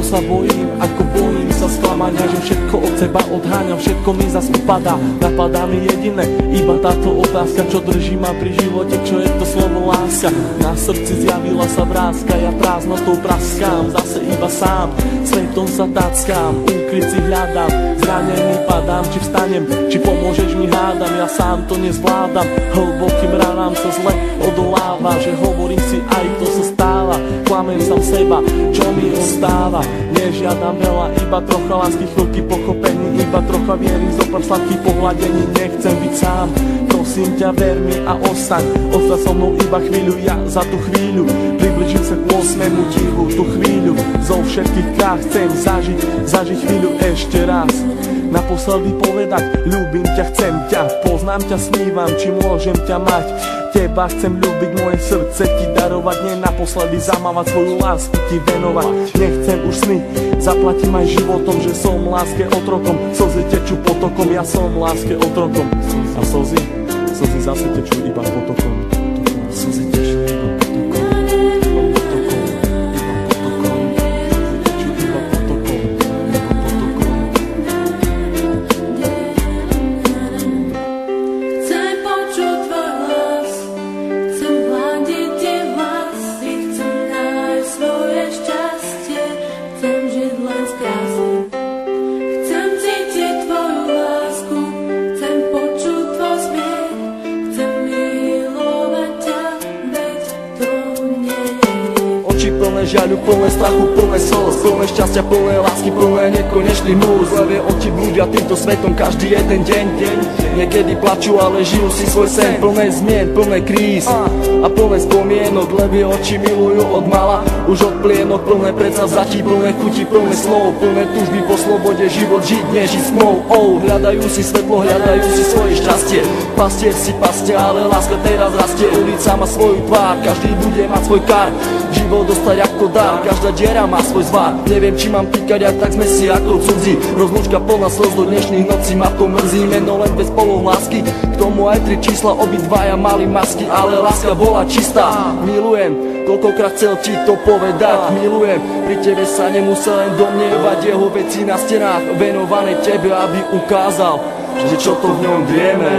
sa bojím, ako bojím sa sklamania, že všetko od seba odháňam, všetko mi zas upadá. Napadá mi jediné, iba táto otázka, čo drží ma pri živote, čo je to slovo láska. Na srdci zjavila sa vrázka, ja prázdnotou praskám, zase iba sám, svetom sa tackám, úkryt si hľadám, zranený padám, či vstanem, či pomôžeš mi hádam, ja sám to nezvládam, hlbokým ranám sa zle odoláva, že hovorím si aj to sa stáva, klamem sám seba, čo mi ostáva, nežiadam veľa, iba trocha lásky, chvíľky pochopení, iba trocha viery, zopár sladkých pohľadení, nechcem byť sám, prosím ťa ver mi a ostaň so mnou iba chvíľu, ja za tú chvíľu približím sa k 8. divu, tú chvíľu zo všetkých krát chcem zažiť chvíľu ešte raz, naposledy povedať ľúbim ťa, chcem ťa, poznám ťa, snívam, či môžem ťa mať, teba chcem ľúbiť, moje srdce ti darovať, nie naposledy zamávať, svoju lásku ti venovať, nechcem už sny, zaplatím aj životom, že som láske otrokom, slzy tečú potokom, ja som láske otrokom a slzy zase tečú iba potokom, slzy tečú iba potokom, Chcem počuť tvoj hlas, chcem hľadiť tie vlasy, chcem nájsť svoje šťastie, chcem žiť len z krásy. Chcem cítiť tvoju lásku, chcem počuť tvoj smiech, chcem milovať ťa, veď to nie je. Oči plné žiaľu, plné strachu, plné slz, plné šťastia, plné lásky, plné nekonečný múr. Zlevé oči blúdia týmto svetom každý jeden deň. Niekedy plačú, ale žijú si svoj sen, plné zmien, plné kríz a plné spomienok. Levé oči milujú od mala, už od plienok, plné predsavzatí, plné chuti, plné slov, plné túžby po slobode, život žiť, nežiť s tmou. Hľadajú si svetlo, hľadajú si svoje šťastie, pastier si pastie, ale láska teraz rastie. Ulica má svoju tvár, každý bude mať svoj kár, život dostať ako dar, každá diera má svoj zvar. Neviem, či mám týkať, ak tak sme si ako cudzí. Rozlúčka plná slz do dnešných nocí, ma to mrzí, meno len bez polov lásky. K tomu aj 3 čísla, obidvaja mali masky, ale láska bola čistá. Milujem, koľkokrát chcel ti to povedať, milujem, pri tebe sa nemusel len domnievať, jeho veci na stenách venované tebe, aby ukázal, že čo to v ňom vieme.